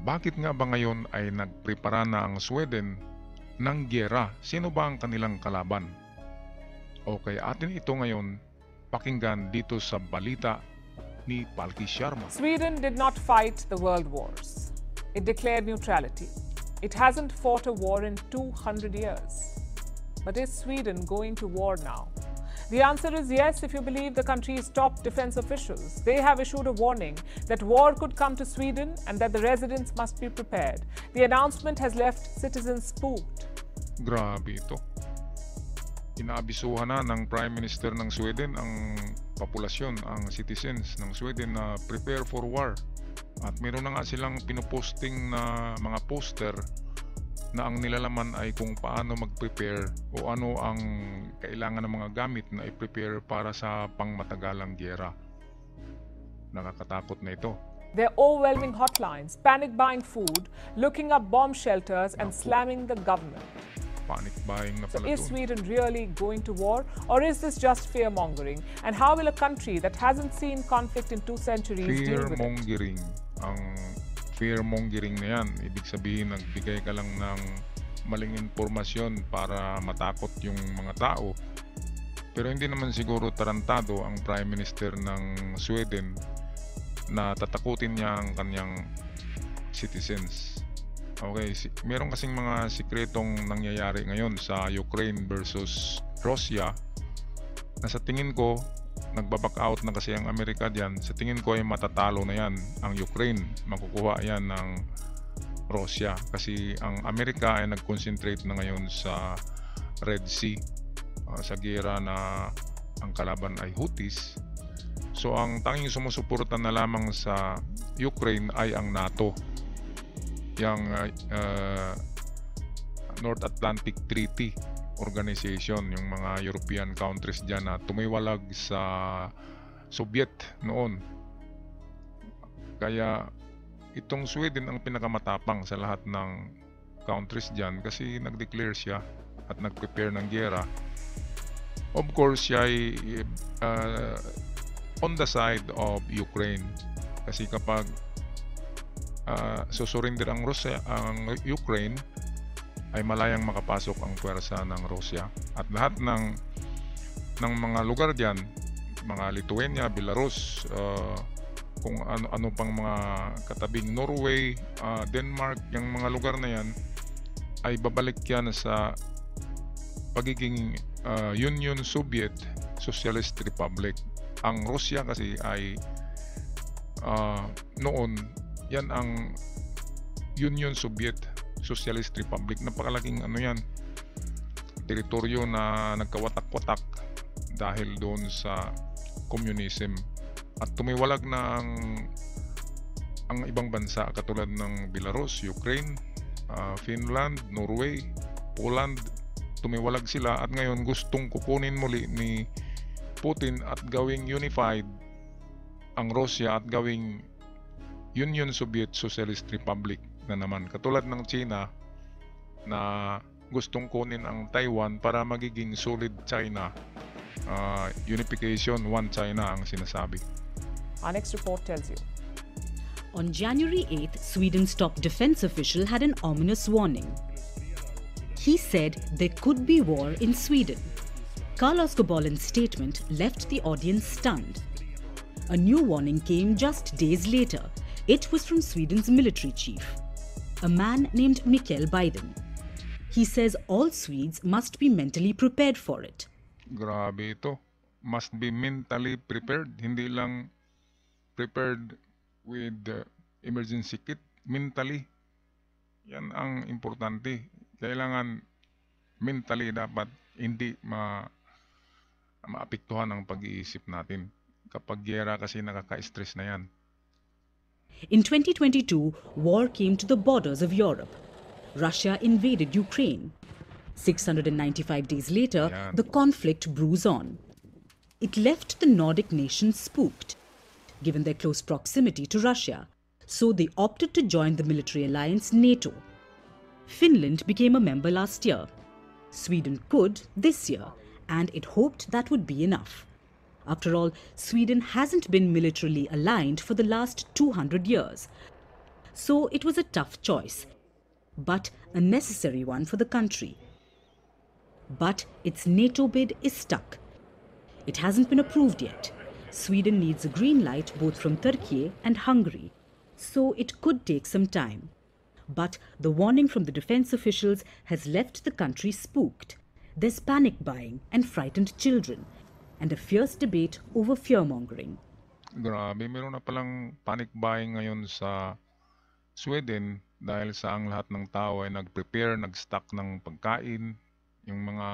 Bakit nga ba ngayon ay nagprepara na ang Sweden ng gyera? Sino ba ang kanilang kalaban? Okay, atin ito ngayon pakinggan dito sa balita ni Palki Sharma. Sweden did not fight the world wars. It declared neutrality. It hasn't fought a war in 200 years. But is Sweden going to war now? The answer is yes if you believe the country's top defense officials. They have issued a warning that war could come to Sweden and that the residents must be prepared. The announcement has left citizens spooked. Grabe ito. Inaabisuhan na ng Prime Minister ng Sweden ang populasyon, ang citizens ng Sweden na prepare for war. At meron na nga silang pinoposting na mga poster na ang nilalaman ay kung paano mag-prepare o ano ang kailangan ng mga gamit na i-prepare para sa pangmatagalang gyera. Nakakatakot na ito. Their overwhelming hotlines, panic buying food, looking up bomb shelters and slamming the government. Panic buying na So pala is ito. Sweden really going to war or is this just fear-mongering? And how will a country that hasn't seen conflict in 2 centuries deal with it? Fear-mongering. Ang fear-mongering na yan, ibig sabihin nagbigay ka lang ng maling impormasyon para matakot yung mga tao. Pero hindi naman siguro tarantado ang Prime Minister ng Sweden na tatakutin niya ang kanyang citizens. Okay, meron kasing mga sikretong nangyayari ngayon sa Ukraine versus Russia na sa tingin ko nagbaback out na kasi ang Amerika diyan. Sa tingin ko ay matatalo na yan ang Ukraine. Makukuha yan ng Russia kasi ang Amerika ay nag-concentrate na ngayon sa Red Sea, sa giyera na ang kalaban ay Houthis. So ang tanging sumusuporta na lamang sa Ukraine ay ang NATO, yung North Atlantic Treaty Organization, yung mga European countries dyan na tumiwalag sa Soviet noon. Kaya itong Sweden ang pinakamatapang sa lahat ng countries dyan kasi nag-declare siya at nag-prepare ng gyera. Of course, siya ay on the side of Ukraine kasi kapag susurrender ang Ukraine ay malayang makapasok ang puwersa ng Russia at lahat ng mga lugar diyan, mga Lithuania, Belarus, kung ano pang mga katabing Norway, Denmark, yung mga lugar na yan ay babalik yan sa pagiging Union Soviet Socialist Republic. Ang Russia kasi ay noon yan ang Union Soviet Socialist Republic. Napakalaking yan, teritoryo na nagkawatak-watak dahil doon sa communism at tumiwalag na ang ibang bansa katulad ng Belarus, Ukraine, Finland, Norway, Poland. Tumiwalag sila at ngayon gustong kukunin muli ni Putin at gawing unified ang Russia at gawing Union Soviet Socialist Republic na naman, katulad ng China na gustong kunin ang Taiwan para magiging solid China. Unification, one China ang sinasabi. Our next report tells you. On January 8th, Sweden's top defense official had an ominous warning. He said there could be war in Sweden. Carl-Oskar Bohlins' statement left the audience stunned. A new warning came just days later. It was from Sweden's military chief, a man named Mikael Biden. He says all Swedes must be mentally prepared for it. Grabe ito. Must be mentally prepared. Hindi lang prepared with emergency kit. Mentally. Yan ang importante. Kailangan mentally dapat hindi maapektuhan ang pag-iisip natin. Kapag gyera kasi nakaka-stress na yan. In 2022, war came to the borders of Europe. Russia invaded Ukraine. 695 days later, the conflict brews on. It left the Nordic nations spooked, given their close proximity to Russia, so they opted to join the military alliance NATO. Finland became a member last year. Sweden could this year, and it hoped that would be enough. After all, Sweden hasn't been militarily aligned for the last 200 years. So it was a tough choice, but a necessary one for the country. But its NATO bid is stuck. It hasn't been approved yet. Sweden needs a green light both from Turkey and Hungary, so it could take some time. But the warning from the defense officials has left the country spooked. There's panic buying and frightened children, and a fierce debate over fear-mongering. Grabe, meron na palang panic buying ngayon sa Sweden dahil sa ang lahat ng tao ay nag-prepare, nag-stock ng pagkain, yung mga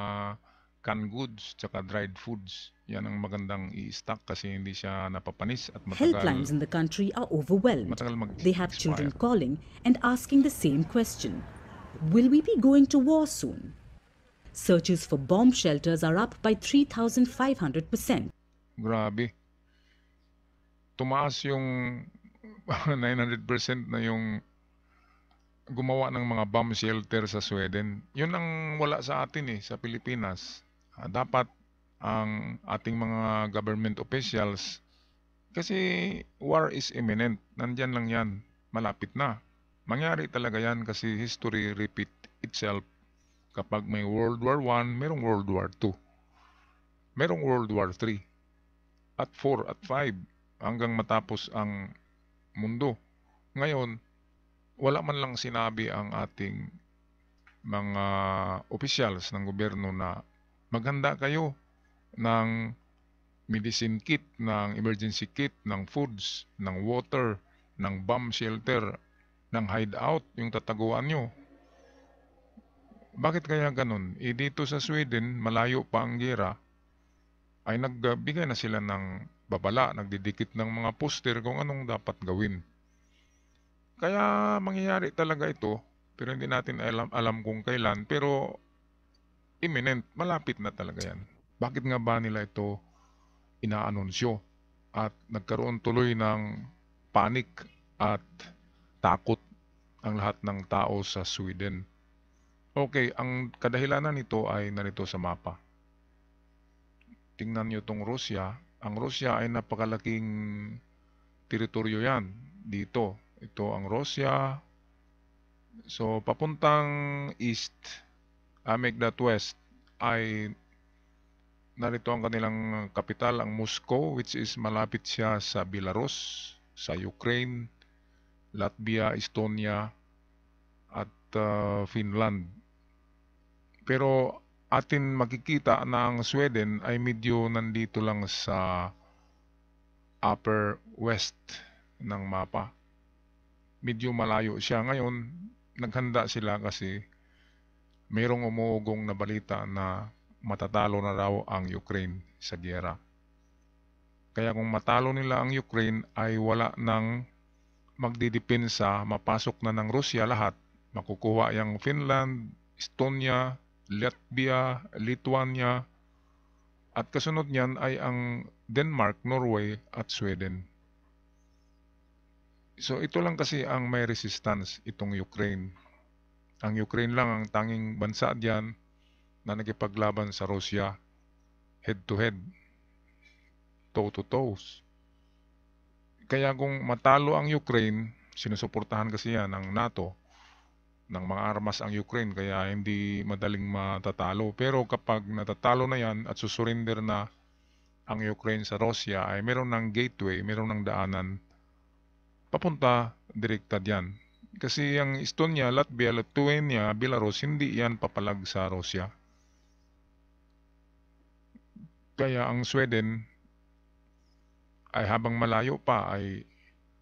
canned goods, tsaka dried foods. Yan ang magandang i-stock kasi hindi siya napapanis at Helplines in the country are overwhelmed. They have children calling and asking the same question. Will we be going to war soon? Searches for bomb shelters are up by 3,500%. Grabe. Tumaas yung 900% na yung gumawa ng mga bomb shelter sa Sweden. Yun ang wala sa atin sa Pilipinas. Dapat ang ating mga government officials, kasi war is imminent. Nandyan lang yan. Malapit na. Mangyari talaga yan kasi history repeat itself. Kapag may World War I, merong World War II. Merong World War III. At 4 at 5 hanggang matapos ang mundo. Ngayon, wala man lang sinabi ang ating mga officials ng gobyerno na maghanda kayo ng medicine kit, ng emergency kit, ng foods, ng water, ng bomb shelter, ng hideout, yung tataguan nyo. Bakit kaya ganun? Dito sa Sweden, malayo pa ang gera, ay nagbigay na sila ng babala, nagdidikit ng mga poster kung anong dapat gawin. Kaya mangyayari talaga ito, pero hindi natin alam kung kailan, pero imminent, malapit na talaga yan. Bakit nga ba nila ito inaanunsyo at nagkaroon tuloy ng panic at takot ang lahat ng tao sa Sweden? Okay, ang kadahilanan nito ay narito sa mapa. Tingnan nyo itong Russia. Ang Russia ay napakalaking teritoryo yan dito. Ito ang Russia. So, papuntang east, make that west, ay narito ang kanilang kapital, ang Moscow, which is malapit siya sa Belarus, sa Ukraine, Latvia, Estonia, at Finland. Pero atin makikita na ang Sweden ay medyo nandito lang sa upper west ng mapa. Medyo malayo siya. Ngayon, naghanda sila kasi mayroong umuugong na balita na matatalo na raw ang Ukraine sa giyera. Kaya kung matalo nila ang Ukraine ay wala nang magdidepensa, mapasok na ng Russia lahat. Makukuha yung Finland, Estonia, Latvia, Lithuania, at kasunod niyan ay ang Denmark, Norway at Sweden. So ito lang kasi ang may resistance, itong Ukraine. Ang Ukraine lang ang tanging bansa diyan na nakipaglaban sa Russia head to head, toe to toes. Kaya kung matalo ang Ukraine, sinusuportahan kasi yan ng NATO, ng mga armas ang Ukraine, kaya hindi madaling matatalo. Pero kapag natatalo na yan at susurrender na ang Ukraine sa Russia, ay meron ng gateway, meron ng daanan papunta direkta diyan. Kasi ang Estonia, Latvia, Lithuania, Belarus, hindi yan papalag sa Russia. Kaya ang Sweden ay habang malayo pa ay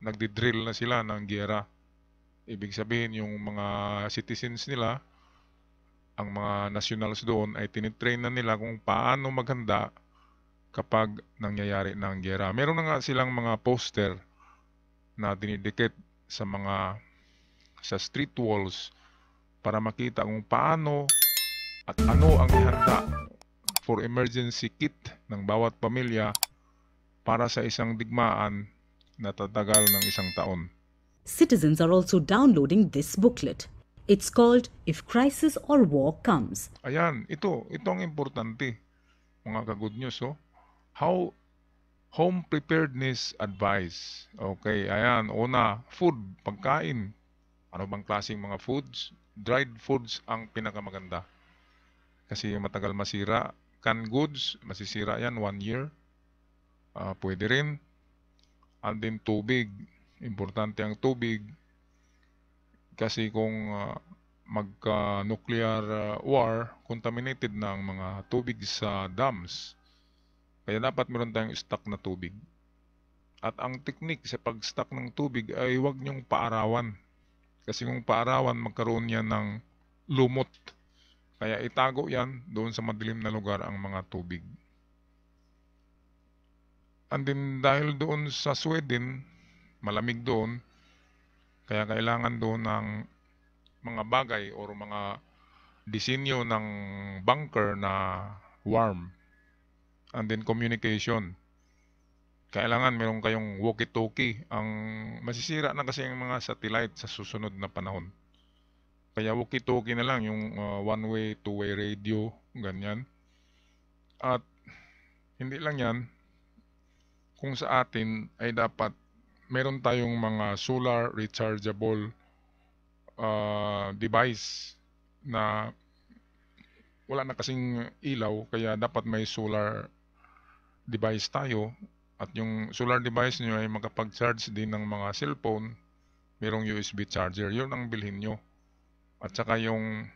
nagdidrill na sila ng giyera. Ibig sabihin yung mga citizens nila, ang mga nationals doon ay tinitrain na nila kung paano maghanda kapag nangyayari ng giyera. Meron na nga silang mga poster na dinidikit sa street walls para makita kung paano at ano ang ihanda for emergency kit ng bawat pamilya para sa isang digmaan na tatagal ng isang taon. Citizens are also downloading this booklet. It's called If Crisis or War Comes. Ayan, ito ang importante, mga ka-good news. How Home preparedness advice. Okay, ayan. Una, food, pagkain. Ano bang klaseng mga foods? Dried foods ang pinakamaganda. Kasi matagal masira. Canned goods, masisira yan 1 year. Pwede rin. And then tubig. Importante ang tubig. Kasi kung magka-nuclear war, contaminated na ang mga tubig sa dams. Kaya dapat meron tayong stock na tubig. At ang technique sa pag-stock ng tubig ay huwag niyong paarawan. Kasi kung paarawan, magkaroon yan ng lumot. Kaya itago yan doon sa madilim na lugar ang mga tubig. And then dahil doon sa Sweden, malamig doon, kaya kailangan doon ng mga bagay o mga disenyo ng bunker na warm. And then communication. Kailangan meron kayong walkie-talkie. Ang masisira na kasi ang mga satellite sa susunod na panahon. Kaya walkie-talkie na lang yung one-way, two-way radio, ganyan. At hindi lang yan, kung sa atin ay dapat meron tayong mga solar rechargeable device na wala na kasing ilaw, kaya dapat may solar device tayo. At yung solar device nyo ay makapag-charge din ng mga cellphone, merong USB charger. Yun ang bilhin nyo. At saka yung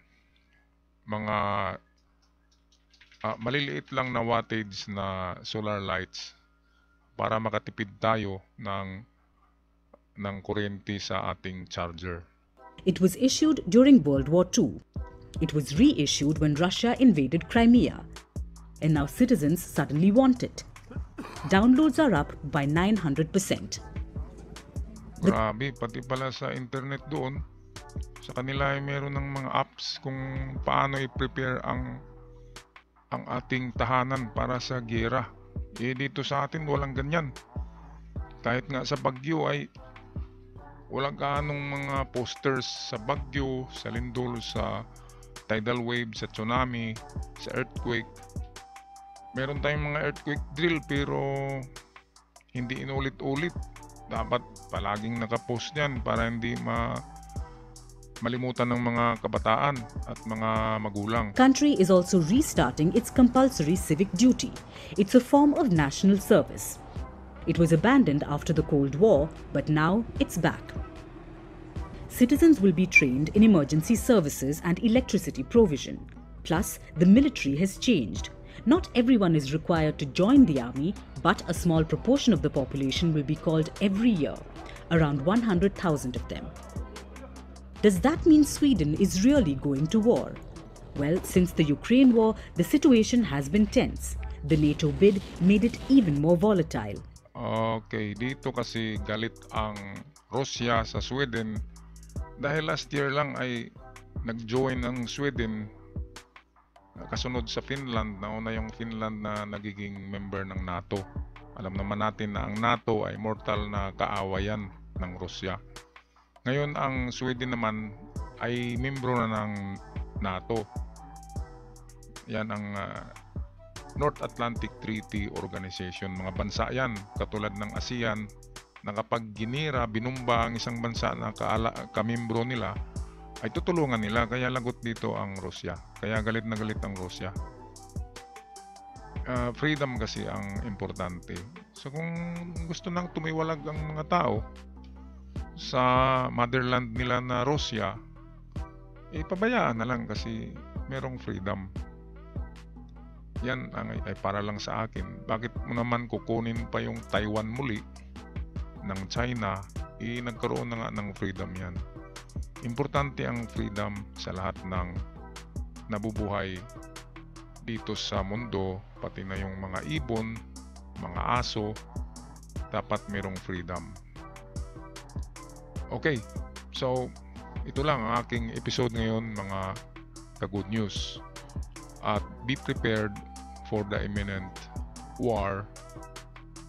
mga maliliit lang na wattage na solar lights para makatipid tayo ng kuryente sa ating charger. It was issued during World War II. It was reissued when Russia invaded Crimea. And now citizens suddenly want it. Downloads are up by 900%. Grabe, pati pala sa internet doon, sa kanila ay meron ng mga apps kung paano i-prepare ang ating tahanan para sa giyera. Dito sa atin walang ganyan. Kahit nga sa Bagyo ay walang kaanong mga posters sa Bagyo, sa lindol, sa tidal wave, sa tsunami, sa earthquake. Meron tayong mga earthquake drill pero hindi inulit-ulit. Dapat palaging nakapost yan para hindi malimutan ng mga kabataan at mga magulang. Country is also restarting its compulsory civic duty. It's a form of national service. It was abandoned after the Cold War, but now it's back. Citizens will be trained in emergency services and electricity provision. Plus, the military has changed. Not everyone is required to join the army, but a small proportion of the population will be called every year, around 100,000 of them. Does that mean Sweden is really going to war? Well, since the Ukraine war, the situation has been tense. The NATO bid made it even more volatile. Okay, dito kasi galit ang Russia sa Sweden dahil last year lang ay nag-join ang Sweden kasunod sa Finland. Nauna yung Finland na nagiging member ng NATO. Alam naman natin na ang NATO ay mortal na kaawayan ng Russia. Ngayon ang Sweden naman ay membro na ng NATO. Yan ang North Atlantic Treaty Organization. Mga bansa yan, katulad ng ASEAN, na kapag ginira, binumba ang isang bansa na kamembro nila, ay tutulungan nila. Kaya lagot dito ang Russia. Kaya galit na galit ang Russia. Freedom kasi ang importante. So kung gusto nang tumiwalag ang mga tao sa motherland nila na Russia, pabayaan na lang kasi merong freedom. Yan ay para lang sa akin. Bakit mo naman kukunin pa yung Taiwan muli ng China? Nagkaroon na nga ng freedom yan. Importante ang freedom sa lahat ng nabubuhay dito sa mundo, pati na yung mga ibon, mga aso, dapat merong freedom. Okay, so ito lang ang aking episode ngayon, mga ka-good news. At be prepared for the imminent war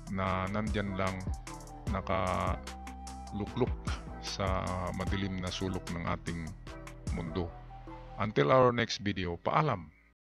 na nandyan lang nakalukluk sa madilim na sulok ng ating mundo. Until our next video, paalam!